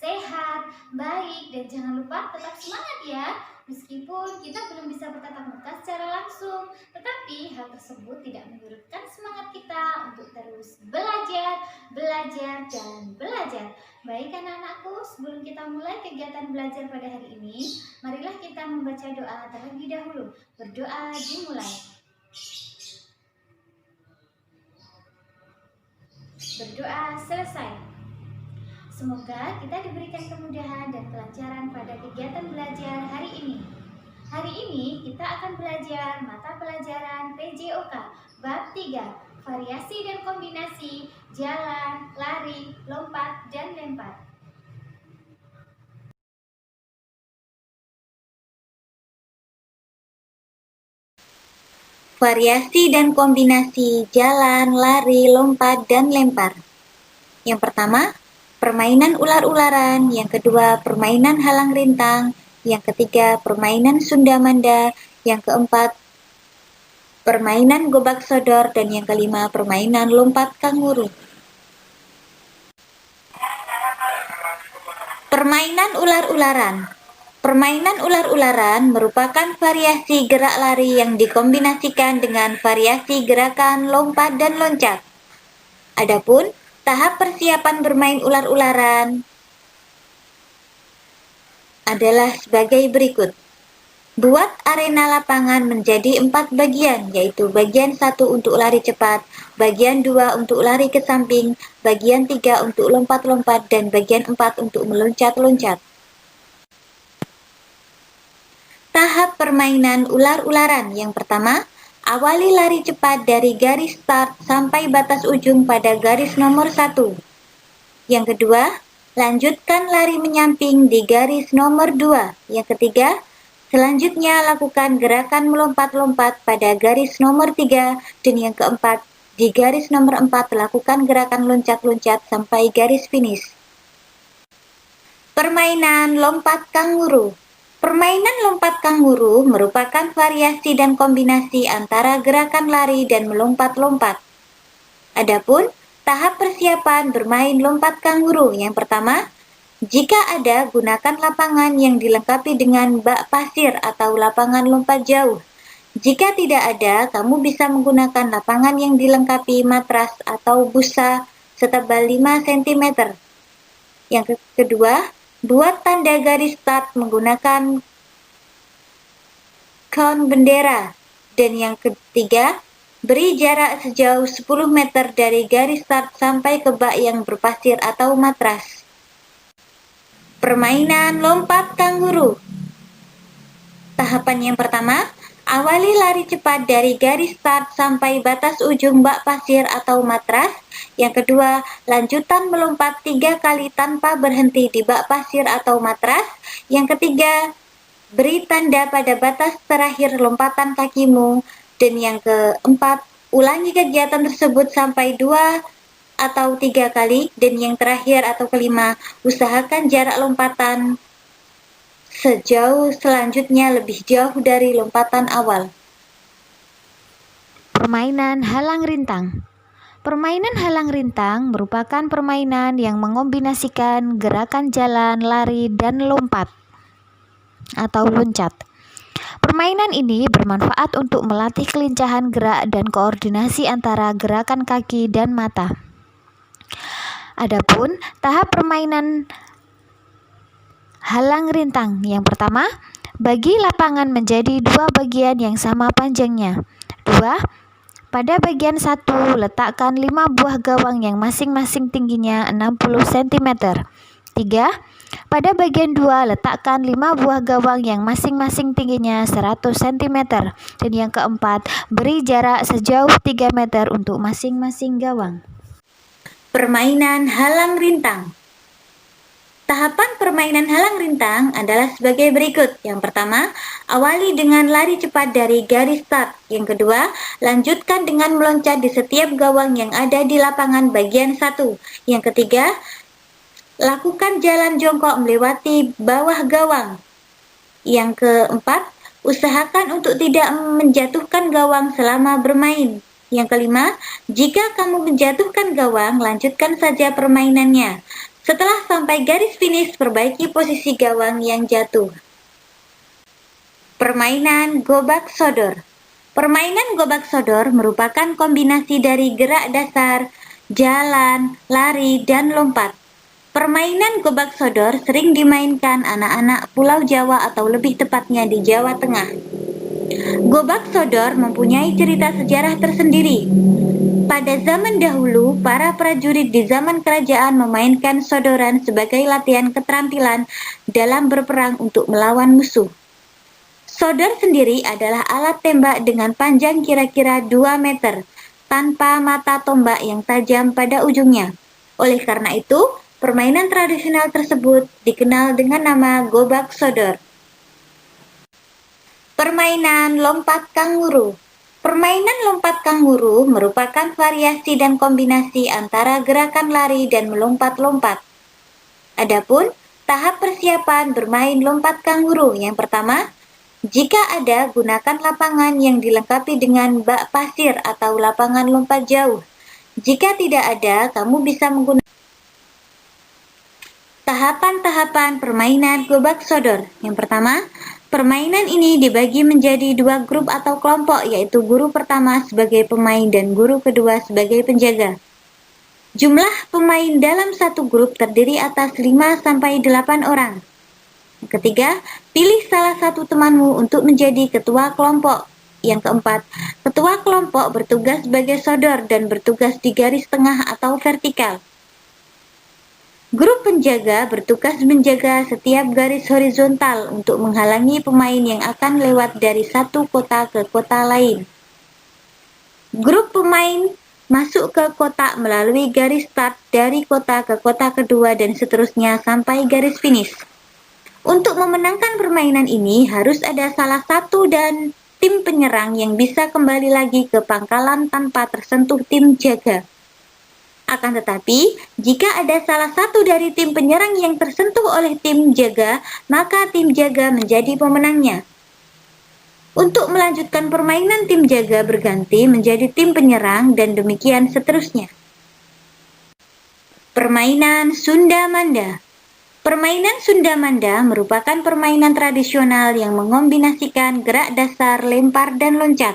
sehat, baik, dan jangan lupa tetap semangat ya. Meskipun kita belum bisa bertatap muka secara langsung, tetapi hal tersebut tidak menyurutkan semangat kita untuk terus belajar, belajar, dan belajar. Baik anak-anakku, sebelum kita mulai kegiatan belajar pada hari ini, marilah kita membaca doa terlebih dahulu. Berdoa dimulai. Berdoa selesai. Semoga kita diberikan kemudahan dan kelancaran pada kegiatan belajar hari ini. Hari ini kita akan belajar mata pelajaran PJOK bab 3, variasi dan kombinasi, jalan, lari, lompat, dan lempar. Variasi dan kombinasi jalan, lari, lompat, dan lempar. Yang pertama, permainan ular-ularan. Yang kedua, permainan halang rintang. Yang ketiga, permainan Sunda Manda. Yang keempat, permainan gobak sodor. Dan yang kelima, permainan lompat kanguru. Permainan ular-ularan. Permainan ular-ularan merupakan variasi gerak lari yang dikombinasikan dengan variasi gerakan lompat dan loncat. Adapun tahap persiapan bermain ular-ularan adalah sebagai berikut. Buat arena lapangan menjadi 4 bagian, yaitu bagian 1 untuk lari cepat, bagian 2 untuk lari ke samping, bagian 3 untuk lompat-lompat, dan bagian 4 untuk meloncat-loncat. Tahap permainan ular-ularan yang pertama, awali lari cepat dari garis start sampai batas ujung pada garis nomor 1. Yang kedua, lanjutkan lari menyamping di garis nomor 2. Yang ketiga, selanjutnya lakukan gerakan melompat-lompat pada garis nomor 3. Dan yang keempat, di garis nomor 4 lakukan gerakan loncat-loncat sampai garis finish. Permainan lompat kanguru. Permainan lompat kanguru merupakan variasi dan kombinasi antara gerakan lari dan melompat-lompat. Adapun tahap persiapan bermain lompat kanguru yang pertama, jika ada, gunakan lapangan yang dilengkapi dengan bak pasir atau lapangan lompat jauh. Jika tidak ada, kamu bisa menggunakan lapangan yang dilengkapi matras atau busa setebal 5 cm. Yang kedua, buat tanda garis start menggunakan kon bendera. Dan yang ketiga, beri jarak sejauh 10 meter dari garis start sampai ke bak yang berpasir atau matras. Permainan lompat kanguru. Tahapan yang pertama, awali lari cepat dari garis start sampai batas ujung bak pasir atau matras. Yang kedua, lanjutan melompat 3 kali tanpa berhenti di bak pasir atau matras. Yang ketiga, beri tanda pada batas terakhir lompatan kakimu. Dan yang keempat, ulangi kegiatan tersebut sampai 2 atau 3 kali. Dan yang terakhir atau kelima, usahakan jarak lompatan sejauh selanjutnya lebih jauh dari lompatan awal. Permainan halang rintang. Permainan halang rintang merupakan permainan yang mengombinasikan gerakan jalan, lari, dan lompat atau loncat. Permainan ini bermanfaat untuk melatih kelincahan gerak dan koordinasi antara gerakan kaki dan mata. Adapun tahap permainan halang rintang yang pertama, bagi lapangan menjadi 2 bagian yang sama panjangnya. 2. Pada bagian 1, letakkan 5 buah gawang yang masing-masing tingginya 60 cm. 3. Pada bagian 2, letakkan 5 buah gawang yang masing-masing tingginya 100 cm. Dan yang keempat, beri jarak sejauh 3 meter untuk masing-masing gawang. Permainan halang rintang. Tahapan permainan halang rintang adalah sebagai berikut. Yang pertama, awali dengan lari cepat dari garis start. Yang kedua, lanjutkan dengan meloncat di setiap gawang yang ada di lapangan bagian 1. Yang ketiga, lakukan jalan jongkok melewati bawah gawang. Yang keempat, usahakan untuk tidak menjatuhkan gawang selama bermain. Yang kelima, jika kamu menjatuhkan gawang, lanjutkan saja permainannya. Setelah sampai garis finish, perbaiki posisi gawang yang jatuh. Permainan gobak sodor. Permainan gobak sodor merupakan kombinasi dari gerak dasar, jalan, lari, dan lompat. Permainan gobak sodor sering dimainkan anak-anak Pulau Jawa atau lebih tepatnya di Jawa Tengah. Gobak sodor mempunyai cerita sejarah tersendiri. Pada zaman dahulu, para prajurit di zaman kerajaan memainkan sodoran sebagai latihan keterampilan dalam berperang untuk melawan musuh. Sodor sendiri adalah alat tembak dengan panjang kira-kira 2 meter, tanpa mata tombak yang tajam pada ujungnya. Oleh karena itu, permainan tradisional tersebut dikenal dengan nama gobak sodor. Permainan lompat kanguru. Permainan lompat kanguru merupakan variasi dan kombinasi antara gerakan lari dan melompat-lompat. Adapun tahap persiapan bermain lompat kanguru yang pertama, jika ada, gunakan lapangan yang dilengkapi dengan bak pasir atau lapangan lompat jauh. Jika tidak ada, kamu bisa menggunakan tahapan-tahapan permainan gobak sodor. Yang pertama, permainan ini dibagi menjadi 2 grup atau kelompok, yaitu guru pertama sebagai pemain dan guru kedua sebagai penjaga. Jumlah pemain dalam satu grup terdiri atas 5-8 orang. Yang ketiga, pilih salah satu temanmu untuk menjadi ketua kelompok. Yang keempat, ketua kelompok bertugas sebagai sodor dan bertugas di garis tengah atau vertikal. Grup penjaga bertugas menjaga setiap garis horizontal untuk menghalangi pemain yang akan lewat dari satu kota ke kota lain. Grup pemain masuk ke kotak melalui garis start dari kota ke kota kedua dan seterusnya sampai garis finish. Untuk memenangkan permainan ini harus ada salah satu dan tim penyerang yang bisa kembali lagi ke pangkalan tanpa tersentuh tim jaga. Akan tetapi, jika ada salah satu dari tim penyerang yang tersentuh oleh tim jaga, maka tim jaga menjadi pemenangnya. Untuk melanjutkan permainan, tim jaga berganti menjadi tim penyerang dan demikian seterusnya. Permainan Sunda Manda. Permainan Sunda Manda merupakan permainan tradisional yang mengombinasikan gerak dasar, lempar, dan loncat.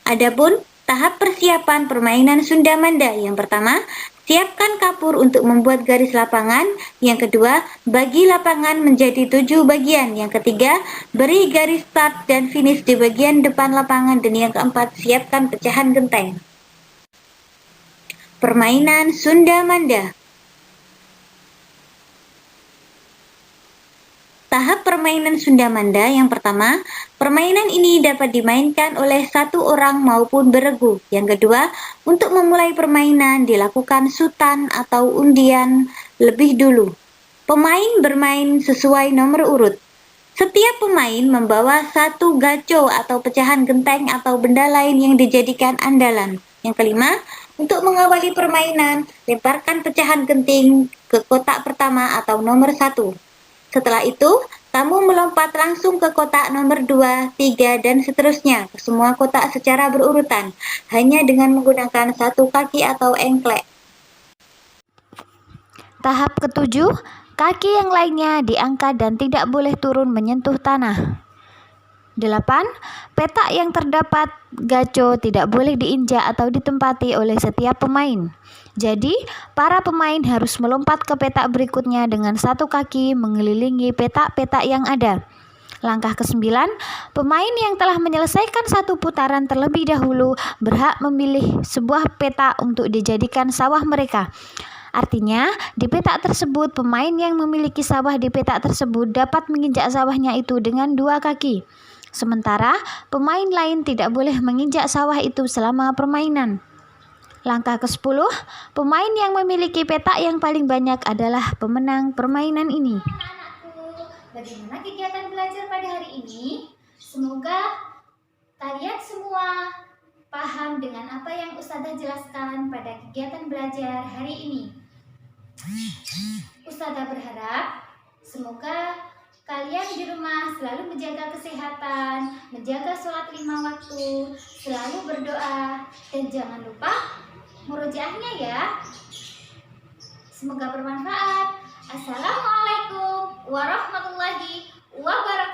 Adapun tahap persiapan permainan Sunda Manda yang pertama, siapkan kapur untuk membuat garis lapangan. Yang kedua, bagi lapangan menjadi 7 bagian. Yang ketiga, beri garis start dan finish di bagian depan lapangan. Dan yang keempat, siapkan pecahan genteng. Permainan Sunda Manda. Tahap permainan Sunda Manda yang pertama, permainan ini dapat dimainkan oleh satu orang maupun beregu. Yang kedua, untuk memulai permainan dilakukan sutan atau undian lebih dulu. Pemain bermain sesuai nomor urut. Setiap pemain membawa satu gaco atau pecahan genteng atau benda lain yang dijadikan andalan. Yang kelima, untuk mengawali permainan, lemparkan pecahan genting ke kotak pertama atau nomor 1. Setelah itu, kamu melompat langsung ke kotak nomor 2, 3, dan seterusnya ke semua kotak secara berurutan, hanya dengan menggunakan satu kaki atau engklek. Tahap ketujuh, kaki yang lainnya diangkat dan tidak boleh turun menyentuh tanah. 8. Petak yang terdapat gaco tidak boleh diinjak atau ditempati oleh setiap pemain. Jadi, para pemain harus melompat ke petak berikutnya dengan satu kaki mengelilingi petak-petak yang ada. Langkah ke-9, pemain yang telah menyelesaikan satu putaran terlebih dahulu berhak memilih sebuah petak untuk dijadikan sawah mereka. Artinya, di petak tersebut, pemain yang memiliki sawah di petak tersebut dapat menginjak sawahnya itu dengan 2 kaki. Sementara, pemain lain tidak boleh menginjak sawah itu selama permainan. Langkah ke-10, pemain yang memiliki petak yang paling banyak adalah pemenang permainan ini. Anak-anakku, bagaimana kegiatan belajar pada hari ini? Semoga kalian semua paham dengan apa yang Ustazah jelaskan pada kegiatan belajar hari ini. Ustazah berharap semoga kalian di rumah selalu menjaga kesehatan, menjaga sholat 5 waktu, selalu berdoa, dan jangan lupa murojaahnya ya. Semoga bermanfaat. Assalamualaikum warahmatullahi wabarakatuh.